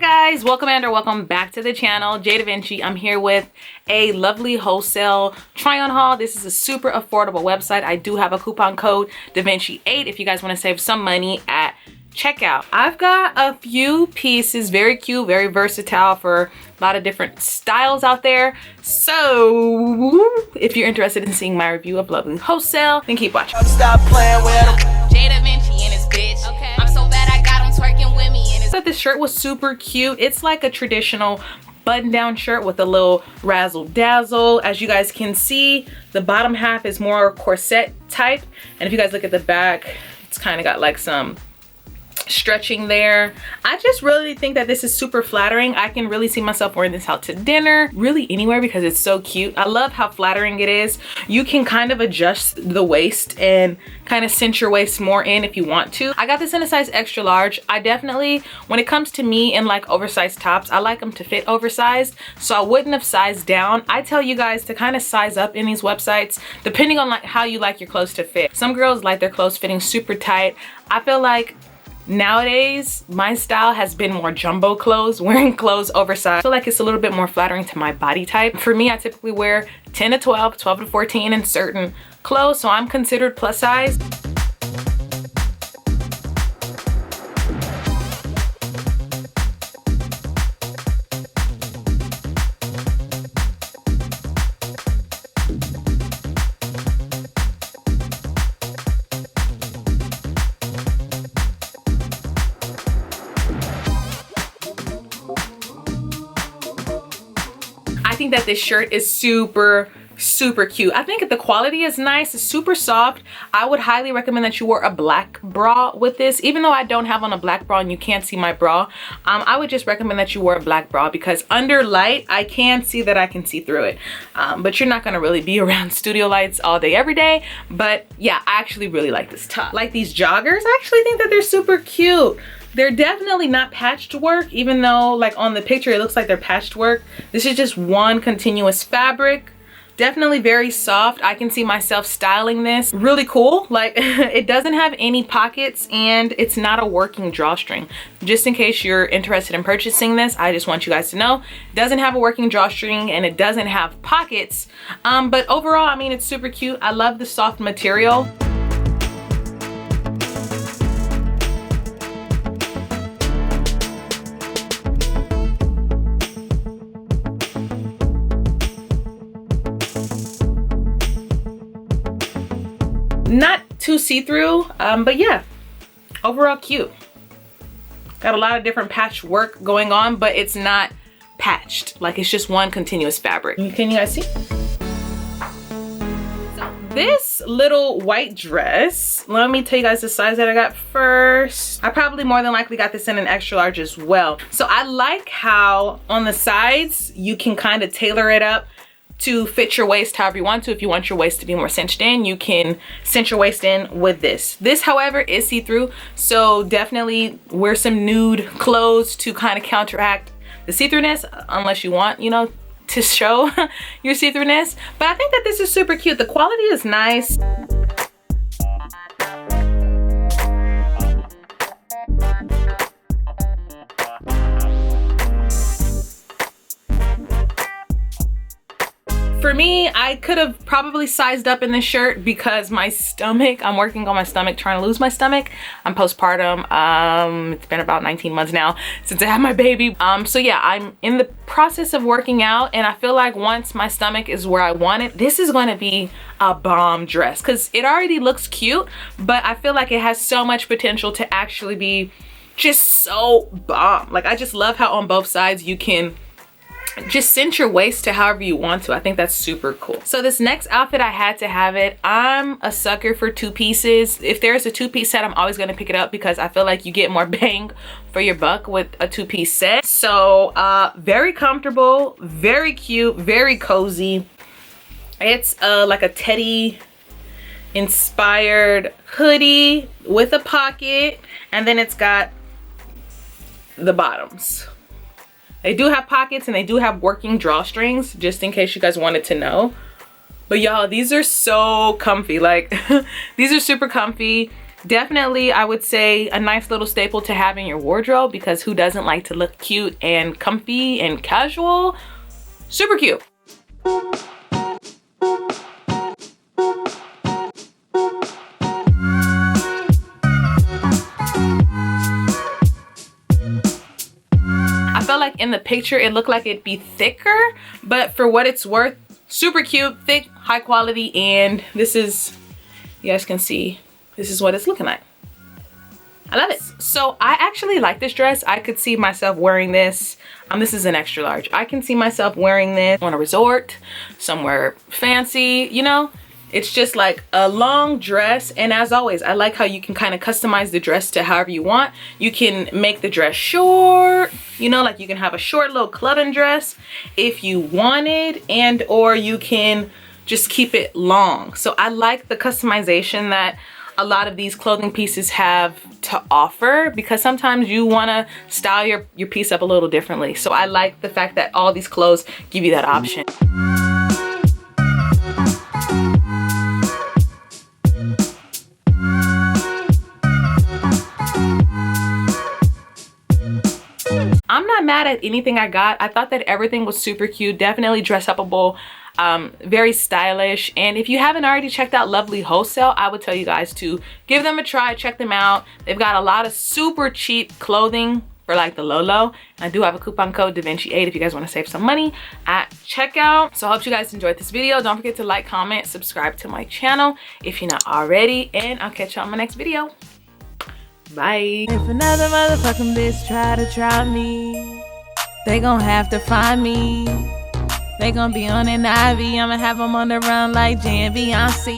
guys, welcome and or welcome back to the channel. jdevinci. I'm here with a lovely wholesale try-on haul. This is a super affordable website. I do have a coupon code DaVinci8 if you guys want to save some money at checkout. I've got a few pieces, very cute, very versatile for a lot of different styles out there. So if you're interested in seeing my review of Lovely Wholesale, then keep watching. Stop playing with him. jdevinci and his bitch. Okay. I'm so bad I got him twerking with me and his. I thought this shirt was super cute. It's like a traditional button-down shirt with a little razzle dazzle. As you guys can see, the bottom half is more corset type, and if you guys look at the back, it's kind of got like some stretching there. I just really think that this is super flattering. I can really see myself wearing this out to dinner, really anywhere, because it's so cute. I love how flattering it is. You can kind of adjust the waist and kind of cinch your waist more in if you want to. I got this in a size extra large. I definitely, when it comes to me and like oversized tops, I like them to fit oversized, so I wouldn't have sized down. I tell you guys to kind of size up in these websites depending on like how you like your clothes to fit. Some girls like their clothes fitting super tight. I feel like nowadays my style has been more jumbo clothes, wearing clothes oversized. I feel like it's a little bit more flattering to my body type. For me, I typically wear 10 to 12, 12 to 14 in certain clothes, so I'm considered plus size. I think that this shirt is super cute. I think the quality is nice. It's super soft. I would highly recommend that you wear a black bra with this. Even though I don't have on a black bra and you can't see my bra, I would just recommend that you wear a black bra, because under light I can see that I can see through it, but you're not gonna really be around studio lights all day every day. But yeah, I actually really like this top. Like these joggers, I actually think that they're super cute. They're definitely not patched work, even though like on the picture it looks like they're patched work. This is just one continuous fabric. Definitely very soft. I can see myself styling this. Really cool. Like it doesn't have any pockets and it's not a working drawstring. Just in case you're interested in purchasing this, I just want you guys to know it doesn't have a working drawstring and it doesn't have pockets. But overall, I mean, it's super cute. I love the soft material. Not too see-through, but yeah, overall cute. Got a lot of different patch work going on, but it's not patched. Like it's just one continuous fabric. Can you guys see? So this little white dress, let me tell you guys the size that I got first. I probably more than likely got this in an extra large as well. So I like how on the sides, you can kind of tailor it up to fit your waist however you want to. If you want your waist to be more cinched in, you can cinch your waist in with this. This, however, is see-through, so definitely wear some nude clothes to kind of counteract the see-throughness, unless you want, you know, to show your see-throughness. But I think that this is super cute. The quality is nice. For me, I could have probably sized up in this shirt because my stomach, I'm working on my stomach, trying to lose my stomach. I'm postpartum. It's been about 19 months now since I had my baby. So yeah, I'm in the process of working out, and I feel like once my stomach is where I want it, this is going to be a bomb dress, because it already looks cute, but I feel like it has so much potential to actually be just so bomb. Like I just love how on both sides you can just cinch your waist to however you want to. I think that's super cool. So this next outfit, I had to have it. I'm a sucker for two pieces. If there's a two-piece set, I'm always gonna pick it up because I feel like you get more bang for your buck with a two-piece set. So very comfortable, very cute, very cozy. It's like a teddy inspired hoodie with a pocket, and then it's got the bottoms. They do have pockets and they do have working drawstrings, just in case you guys wanted to know. But y'all, these are so comfy. Like these are super comfy. Definitely, I would say a nice little staple to have in your wardrobe, because who doesn't like to look cute and comfy and casual? Super cute. I felt like in the picture it looked like it'd be thicker, but for what it's worth, super cute, thick, high quality, and this is, you guys can see, this is what it's looking like. I love it. So I actually like this dress. I could see myself wearing this. This is an extra large. I can see myself wearing this on a resort, somewhere fancy, you know? It's just like a long dress, and as always, I like how you can kind of customize the dress to however you want. You can make the dress short, you know, like you can have a short little clubbing dress if you wanted, and or you can just keep it long. So I like the customization that a lot of these clothing pieces have to offer, because sometimes you want to style your piece up a little differently. So I like the fact that all these clothes give you that option. I'm not mad at anything I got. I thought that everything was super cute, definitely dress upable, very stylish. And if you haven't already checked out Lovely Wholesale, I would tell you guys to give them a try, check them out. They've got a lot of super cheap clothing for like the low. I do have a coupon code jdevinci8 if you guys want to save some money at checkout. So I hope you guys enjoyed this video. Don't forget to like, comment, subscribe to my channel if you're not already, and I'll catch you on my next video. Bye. If another motherfucking bitch try me, they gon' have to find me. They gon' be on an IV. I'ma have them on the run like jdevinci.